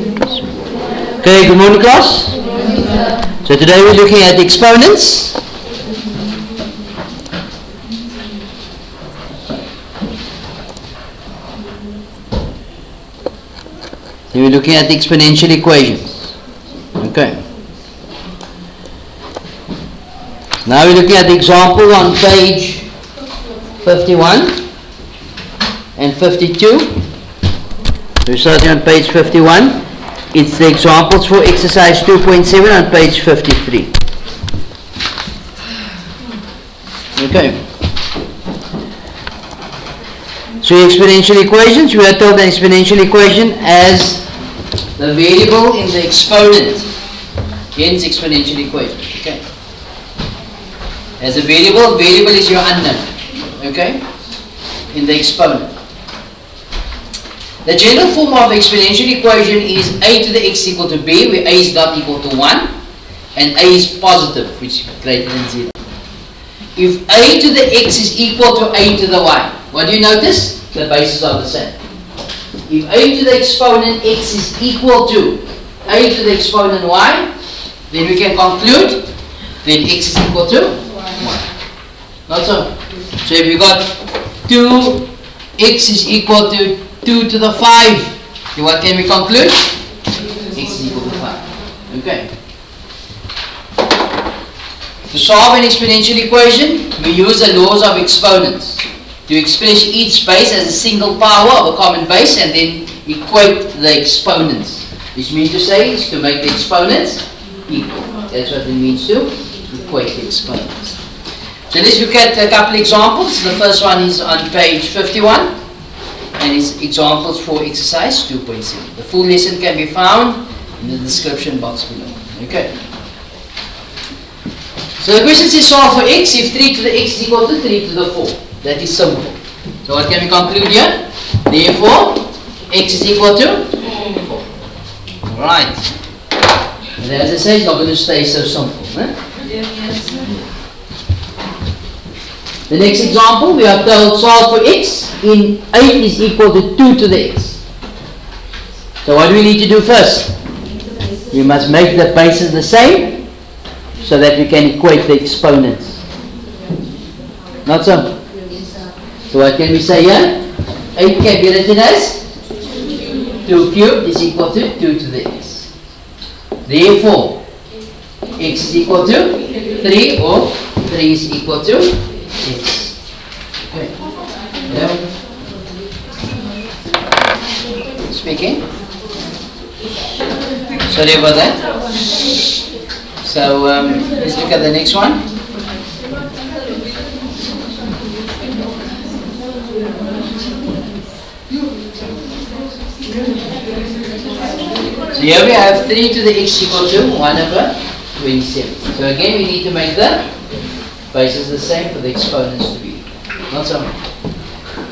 Okay, good morning class. So today we're looking at exponents. Then we're looking at the exponential equations. Okay. Now we're looking at the example on page 51 and 52. So we're starting on page 51. It's the examples for exercise 2.7 on page 53. Okay. So exponential equations, we are told an exponential equation as the variable in the exponent, hence exponential equation. Okay. As a variable is your unknown. Okay. In the exponent. The general form of the exponential equation is a to the x equal to b, where a is not equal to 1 and a is positive, which is greater than 0. If a to the x is equal to a to the y, what do you notice? The bases are the same. If a to the exponent x is equal to a to the exponent y, then we can conclude then x is equal to 1. Not so. So if we got 2x is equal to 2 to the 5, then what can we conclude? X is equal to 5. Okay. To solve an exponential equation, we use the laws of exponents to express each base as a single power of a common base and then equate the exponents. Which means to say is to make the exponents equal. That's what it means to equate the exponents. So let's look at a couple examples. The first one is on page 51. And it's examples for exercise 2.7. The full lesson can be found in the description box below. Okay. So the question says solve for x if 3 to the x is equal to 3 to the 4. That is simple. So what can we conclude here? Therefore, x is equal to 4. Alright. And as I say, it's not going to stay so simple. Huh? Yes. The next example, we are told solve for x in 8 is equal to 2 to the x. So what do we need to do first? We must make the bases the same so that we can equate the exponents. Not so? So what can we say here? 8 can be written as 2 cubed is equal to 2 to the x. Therefore, x is equal to 3 or 3 is equal to x. Okay. Yeah. Speaking. Sorry about that. So let's look at the next one. So here we have 3 to the x equal to 1 over 27. So again we need to make the bases the same for the exponents to be. Not so much.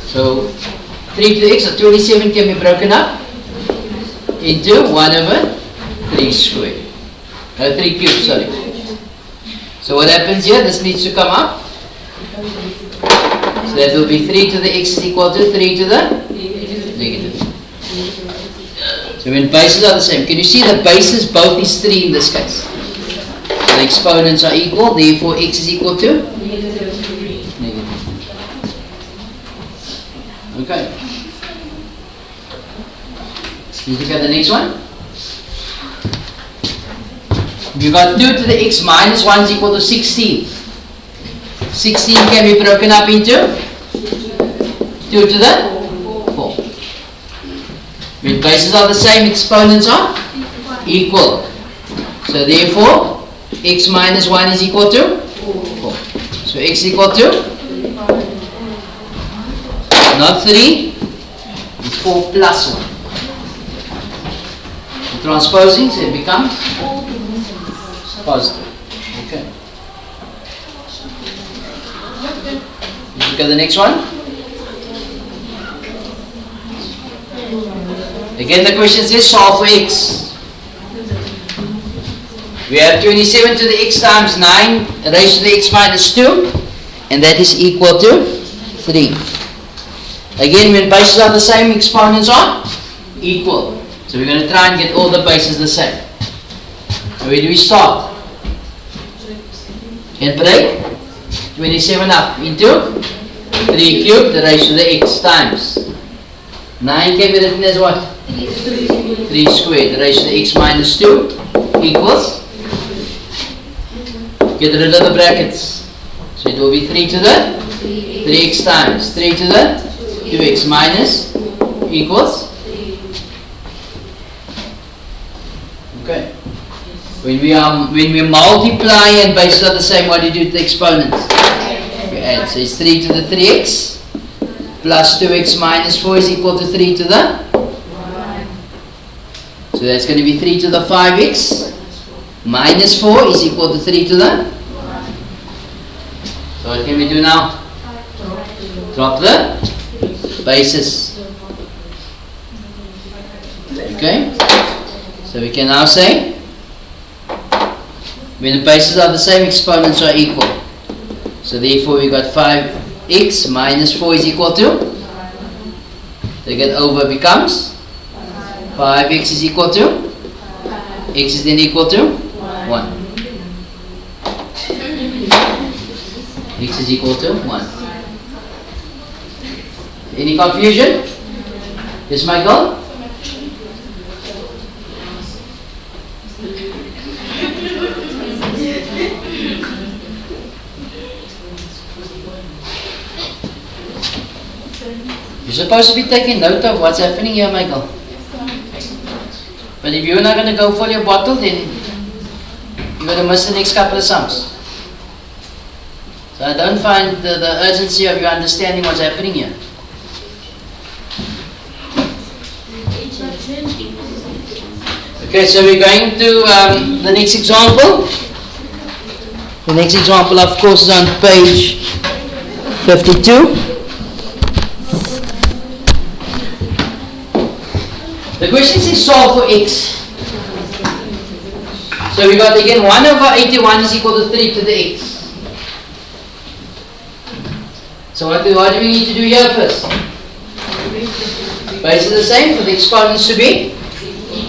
So 3 to the x or 27 can be broken up into 1 over 3 squared. 3 cubed, sorry. So what happens here? This needs to come up. So that will be 3 to the x is equal to 3 to the negative. So when bases are the same, can you see the bases both is 3 in this case? The exponents are equal, therefore x is equal to negative. Okay. Let's look at the next one. You got 2 to the x minus 1 is equal to 16. 16 can be broken up into 2 to the 4. When bases are the same, exponents are equal. So therefore, x minus 1 is equal to 4. So x is equal to not 3, it's 4 plus 1. So transposing, so it becomes positive. Okay. Let's look at the next one. Again the question says solve for x. We have 27 to the x times 9 raised to the x minus 2, and that is equal to 3. Again, when bases are the same, exponents are equal. So we're going to try and get all the bases the same. So where do we start? Can break 27 up into 3 cubed raised to the x times 9 can be written as what? 3 squared raised to the x minus 2 equals, get rid of the brackets, so it will be 3 to the 3x times 3 to the 2x minus equals, okay. When we multiply and bases are the same, what do you do to the exponents? We add. So it's 3 to the 3x plus 2x minus 4 is equal to 3 to the 1. So that's going to be 3 to the 5x minus 4 is equal to 3 to the 1. So what can we do now? Drop the bases. Okay? So we can now say, when the bases are the same, exponents are equal. So therefore we got 5x minus 4 is equal to, they get over becomes 5x is equal to, x is then equal to 1. X is equal to 1. Any confusion? Yes, Michael? You're supposed to be taking note of what's happening here, Michael. But if you're not going to go for your bottle, then you're going to miss the next couple of sums. So I don't find the urgency of you understanding what's happening here. Okay, so we're going to the next example. The next example, of course, is on page 52. The question says solve for x. So we got again 1 over 81 is equal to 3 to the x. So what do we need to do here first? Bases are the same for the exponents to be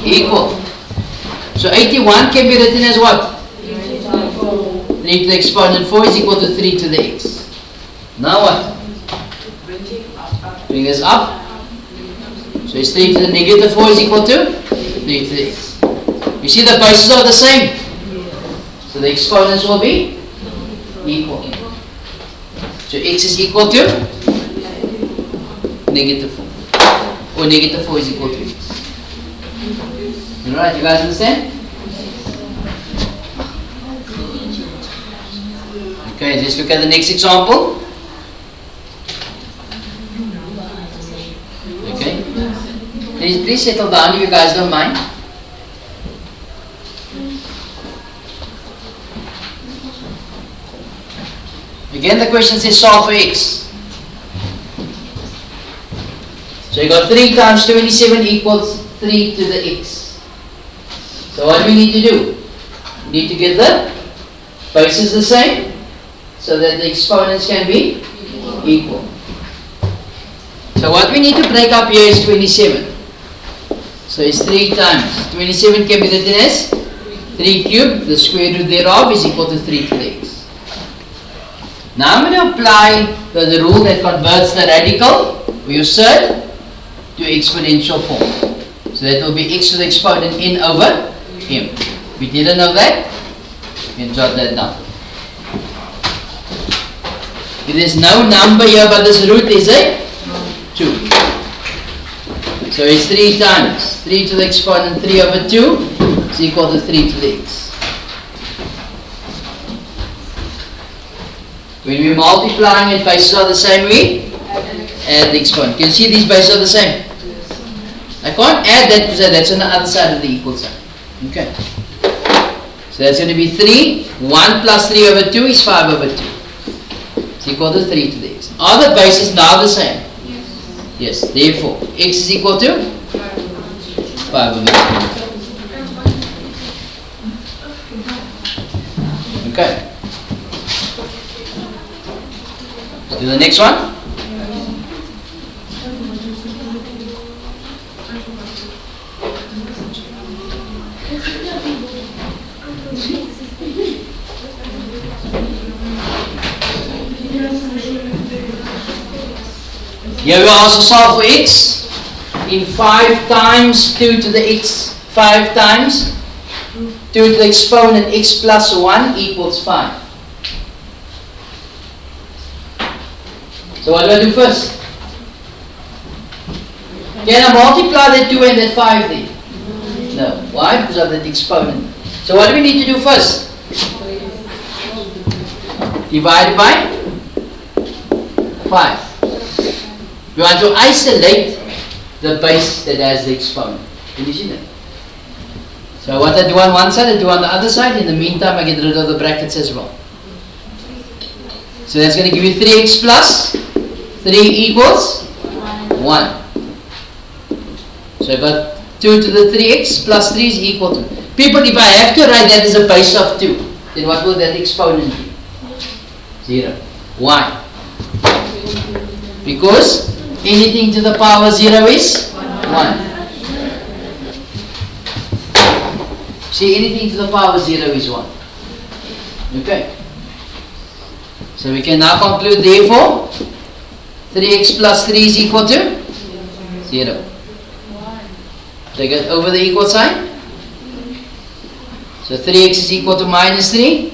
equal. So 81 can be written as what? 3 to the exponent 4 is equal to 3 to the x. Now what? Bring this up. So it's 3 to the negative 4 is equal to 3 to the x. You see the bases are the same. So the exponents will be equal. So x is equal to negative 4. Or negative 4 is equal to x. Alright, you guys understand? Okay, let's look at the next example. Okay. Please settle down if you guys don't mind. Again, the question says solve for x. So you got 3 times 27 equals 3 to the x. So what do we need to do? We need to get the bases the same so that the exponents can be equal. So what we need to break up here is 27. So it's 3 times 27 can be written as 3 cubed. The square root thereof is equal to 3 to the x. Now I'm going to apply the rule that converts the radical, we said, to exponential form. So that will be x to the exponent n over m. If you didn't know that, you can jot that down. If there's no number here but this root is a 2. So it's 3 times 3 to the exponent 3 over 2 is equal to 3 to the x. When we multiply and bases are the same, we add the exponent. Can you see these bases are the same? I can't add that because that's on the other side of the equal sign. Okay. So that's going to be 3. 1 plus 3 over 2 is 5 over 2. It's equal to 3 to the x. Are the bases now the same? Yes. Therefore, x is equal to 5 over 2. Okay. Let's do the next one. Here we also solve for x in 5 times 2 to the x, 5 times 2 to the exponent x plus 1 equals 5. So what do I do first? Can I multiply that 2 and that 5 then? No. Why? Because of that exponent. So what do we need to do first? Divide by 5. We want to isolate the base that has the exponent. Can you see that? So what I do on one side, I do on the other side. In the meantime, I get rid of the brackets as well. So that's going to give you 3x plus 3 equals 1. So I got 2 to the 3x plus 3 is equal to. People, if I have to write that as a base of 2, then what will that exponent be? 0. Why? Because anything to the power 0 is 1. See, anything to the power 0 is 1. Okay. So we can now conclude, therefore, 3x plus 3 is equal to 0. Take it over the equal sign. So 3x is equal to minus 3.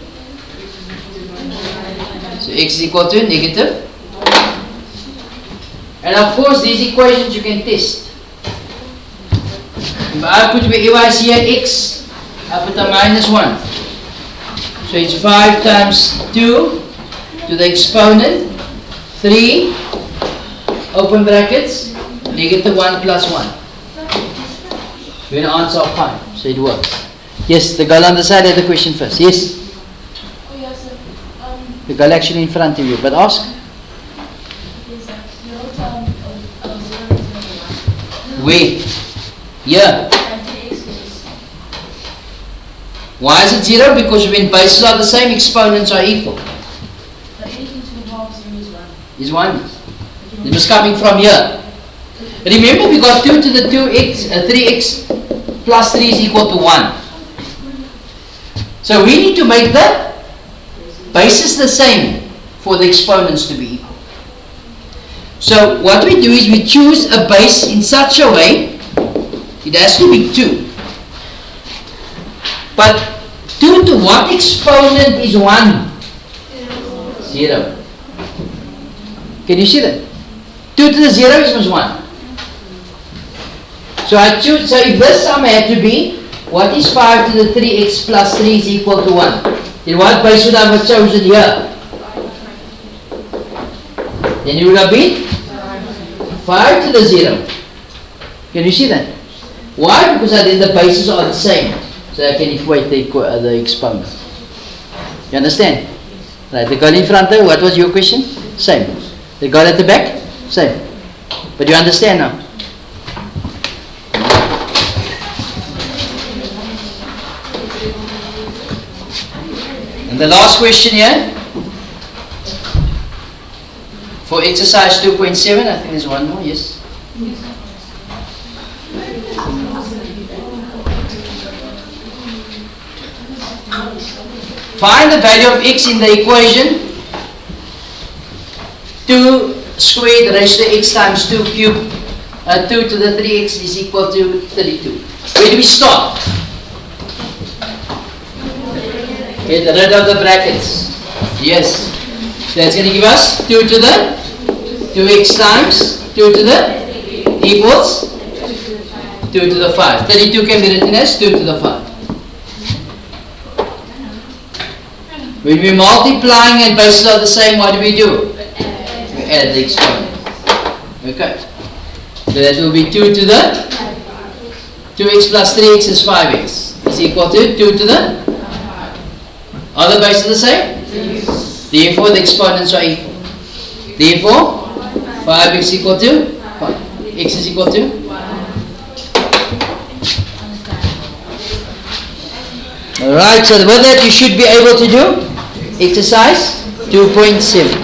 So x is equal to negative. And of course, these equations you can test. If I put wherever I see an x, I put a minus 1. So it's 5 times 2 to the exponent 3, open brackets, negative 1 plus 1. We're going to answer of 5. So it works. Yes, the girl on the side had the question first. Yes? Oh, yes, sir. The girl actually in front of you. But ask. Where? Here. Why is it 0? Because when bases are the same, exponents are equal. But anything to the power of 0 is 1. Is 1. It was coming from here. Remember, we got 2 to the 3x plus 3 is equal to 1. So we need to make the bases the same for the exponents to be equal. So what we do is we choose a base in such a way, it has to be 2. But 2 to what exponent is 1? 0. Can you see that? 2 to the 0 is 1. So I choose, so if this sum had to be, what is 5 to the 3x plus 3 is equal to 1? Then what base would I have chosen here? Then it would have been 5 to the 0. Can you see that? Why? Because I did the bases are the same. So I can equate the exponents. You understand? Right, the girl in front there, what was your question? Same. The girl at the back? Same. But you understand now? And the last question here, for exercise 2.7, I think there's one more, yes? Find the value of x in the equation 2 squared raised to x times 2 cubed 2 to the 3x is equal to 32. Where do we start? Get rid of the brackets. Yes. That's going to give us 2 to the 2x times 2 to the equals 2 to the 5. 32 can be written as 2 to the 5. When we're multiplying and bases are the same, what do? We add the exponent. Okay. So that will be 2 to the 2x plus 3x is 5x is equal to 2 to the other bases the same? Yes. Therefore the exponents are equal. Therefore 5x equal to 5. X is equal to 1. Alright, so with that you should be able to do exercise 2.7.